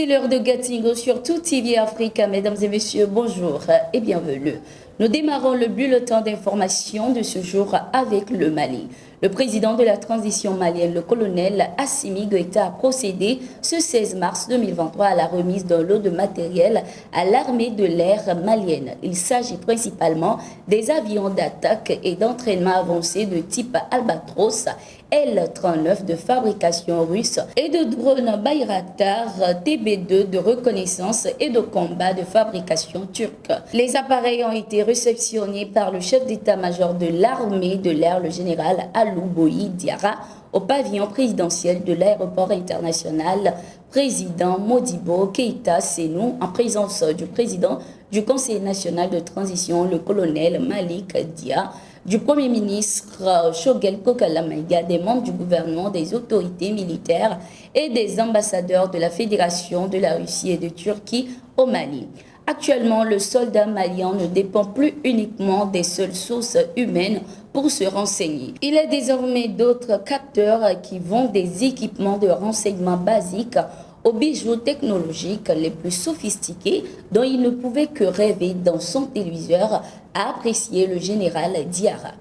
C'est l'heure de Gatingo sur Tout TV Africa. Mesdames et messieurs, bonjour et bienvenue. Nous démarrons le bulletin d'information de ce jour avec le Mali. Le président de la transition malienne, le colonel Assimi Goïta, a procédé ce 16 mars 2023 à la remise d'un lot de matériel à l'armée de l'air malienne. Il s'agit principalement des avions d'attaque et d'entraînement avancés de type Albatros L-39 de fabrication russe et de drones Bayraktar TB2 de reconnaissance et de combat de fabrication turque. Les appareils ont été réceptionnés par le chef d'état-major de l'armée de l'air, le général Alouboï Diarra, au pavillon présidentiel de l'aéroport international président Modibo Keïta Sénou, en présence du président du Conseil national de transition, le colonel Malik Dia, du Premier ministre Shogel Kokalamaïga, des membres du gouvernement, des autorités militaires et des ambassadeurs de la Fédération de la Russie et de Turquie au Mali. Actuellement, le soldat malien ne dépend plus uniquement des seules sources humaines pour se renseigner. Il y a désormais d'autres capteurs qui vont des équipements de renseignement basiques aux bijoux technologiques les plus sophistiqués dont il ne pouvait que rêver dans son téléviseur, a apprécié le général Diarra.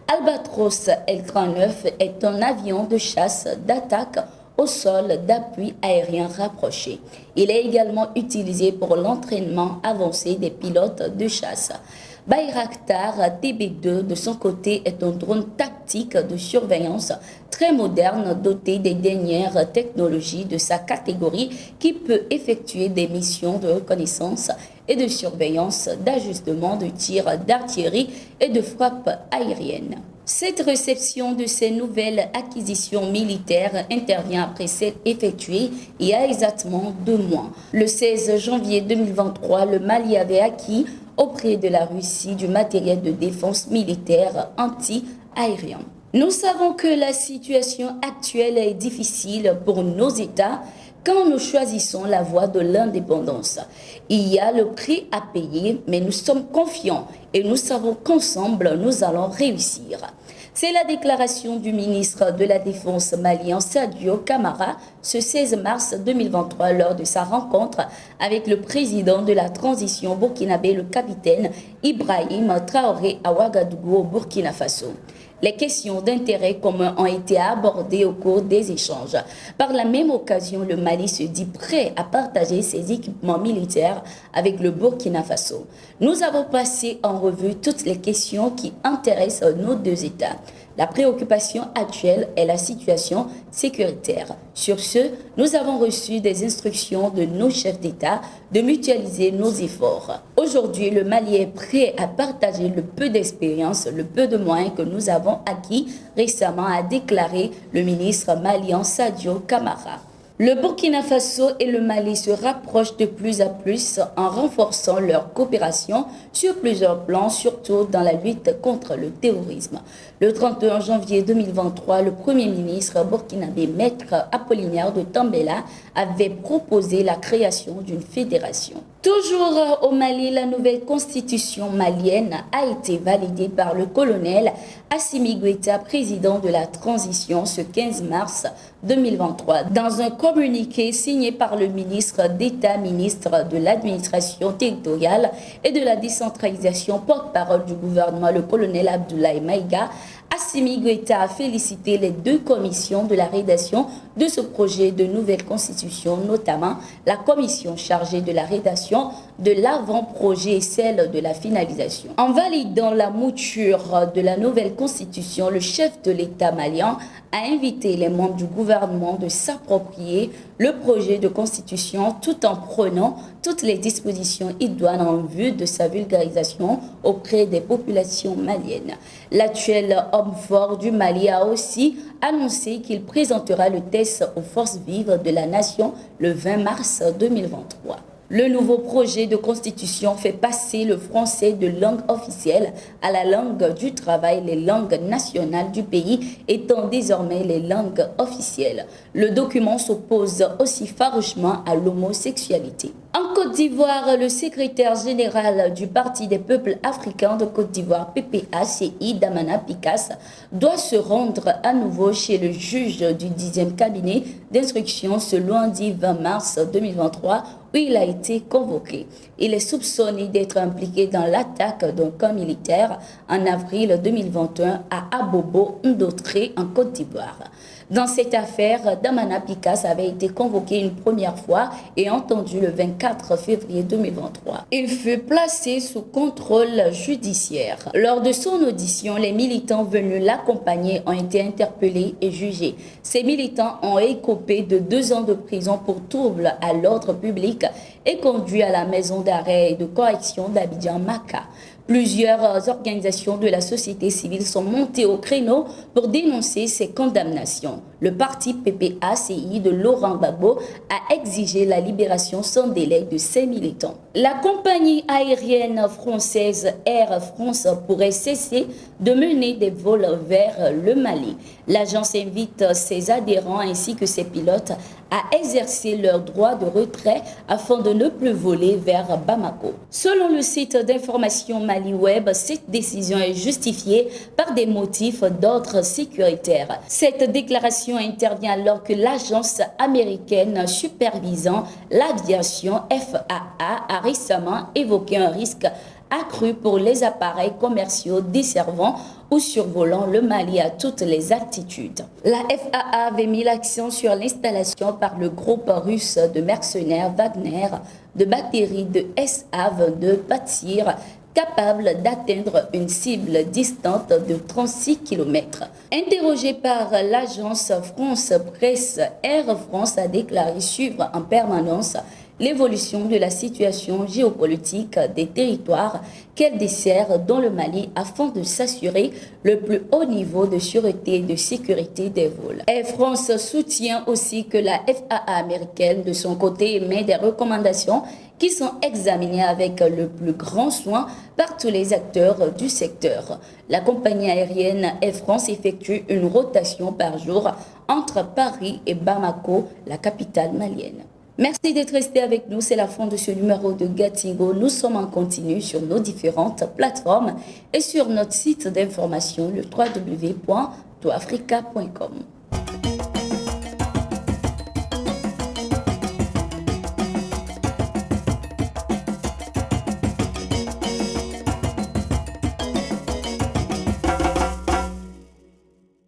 Albatros L-39 est un avion de chasse d'attaque au sol d'appui aérien rapproché. Il est également utilisé pour l'entraînement avancé des pilotes de chasse. Bayraktar TB2, de son côté, est un drone tactique de surveillance très moderne doté des dernières technologies de sa catégorie qui peut effectuer des missions de reconnaissance et de surveillance, d'ajustement de tir d'artillerie et de frappe aérienne. Cette réception de ces nouvelles acquisitions militaires intervient après celle effectuée il y a exactement 2 mois. Le 16 janvier 2023, le Mali avait acquis auprès de la Russie du matériel de défense militaire anti-aérien. Nous savons que la situation actuelle est difficile pour nos États quand nous choisissons la voie de l'indépendance. Il y a le prix à payer, mais nous sommes confiants et nous savons qu'ensemble, nous allons réussir. C'est la déclaration du ministre de la Défense malien Sadio Camara ce 16 mars 2023 lors de sa rencontre avec le président de la transition burkinabé, le capitaine Ibrahim Traoré à Ouagadougou au Burkina Faso. Les questions d'intérêt commun ont été abordées au cours des échanges. Par la même occasion, le Mali se dit prêt à partager ses équipements militaires avec le Burkina Faso. Nous avons passé en revue toutes les questions qui intéressent nos 2 États. La préoccupation actuelle est la situation sécuritaire. Sur ce, nous avons reçu des instructions de nos chefs d'État de mutualiser nos efforts. Aujourd'hui, le Mali est prêt à partager le peu d'expérience, le peu de moyens que nous avons acquis récemment, a déclaré le ministre malien Sadio Camara. Le Burkina Faso et le Mali se rapprochent de plus en plus en renforçant leur coopération sur plusieurs plans, surtout dans la lutte contre le terrorisme. Le 31 janvier 2023, le Premier ministre burkinabé Maître Apollinaire de Tambela avait proposé la création d'une fédération. Toujours au Mali, la nouvelle constitution malienne a été validée par le colonel Assimi Goïta, président de la transition, ce 15 mars 2023. Dans un communiqué signé par le ministre d'État, ministre de l'administration territoriale et de la décentralisation, porte-parole du gouvernement, le colonel Abdoulaye Maïga, Assimi Goïta a félicité les 2 commissions de la rédaction de ce projet de nouvelle constitution, notamment la commission chargée de la rédaction de l'avant-projet et celle de la finalisation. En validant la mouture de la nouvelle constitution, le chef de l'État malien a invité les membres du gouvernement de s'approprier le projet de constitution tout en prenant toutes les dispositions idoines en vue de sa vulgarisation auprès des populations maliennes. L'actuel homme fort du Mali a aussi annoncé qu'il présentera le test aux forces vives de la nation le 20 mars 2023. Le nouveau projet de constitution fait passer le français de langue officielle à la langue du travail, les langues nationales du pays étant désormais les langues officielles. Le document s'oppose aussi farouchement à l'homosexualité. En Côte d'Ivoire, le secrétaire général du Parti des peuples africains de Côte d'Ivoire, PPACI, Damana Picasse, doit se rendre à nouveau chez le juge du 10e cabinet d'instruction ce lundi 20 mars 2023 où il a été convoqué. Il est soupçonné d'être impliqué dans l'attaque d'un camp militaire en avril 2021 à Abobo, Ndotré, en Côte d'Ivoire. Dans cette affaire, Damana Picasse avait été convoqué une première fois et entendu le 24 février 2023. Il fut placé sous contrôle judiciaire. Lors de son audition, les militants venus l'accompagner ont été interpellés et jugés. Ces militants ont écopé de 2 ans de prison pour trouble à l'ordre public et conduit à la maison d'arrêt et de correction d'Abidjan-Maka. Plusieurs organisations de la société civile sont montées au créneau pour dénoncer ces condamnations. Le parti PPACI de Laurent Gbagbo a exigé la libération sans délai de ses militants. La compagnie aérienne française Air France pourrait cesser de mener des vols vers le Mali. L'agence invite ses adhérents ainsi que ses pilotes à exercer leur droit de retrait afin de ne plus voler vers Bamako. Selon le site d'information Mali Web, cette décision est justifiée par des motifs d'ordre sécuritaire. Cette déclaration intervient alors que l'agence américaine supervisant l'aviation FAA a récemment évoqué un risque accru pour les appareils commerciaux desservant ou survolant le Mali à toutes les altitudes. La FAA avait mis l'accent sur l'installation par le groupe russe de mercenaires Wagner de batteries de SA-22 Patsir capable d'atteindre une cible distante de 36 km. Interrogé par l'agence France Presse, Air France a déclaré suivre en permanence l'évolution de la situation géopolitique des territoires qu'elle dessert dans le Mali afin de s'assurer le plus haut niveau de sûreté et de sécurité des vols. Air France soutient aussi que la FAA américaine, de son côté, émet des recommandations qui sont examinées avec le plus grand soin par tous les acteurs du secteur. La compagnie aérienne Air France effectue une rotation par jour entre Paris et Bamako, la capitale malienne. Merci d'être resté avec nous. C'est la fin de ce numéro de Gatingo. Nous sommes en continu sur nos différentes plateformes et sur notre site d'information, le www.toafrica.com.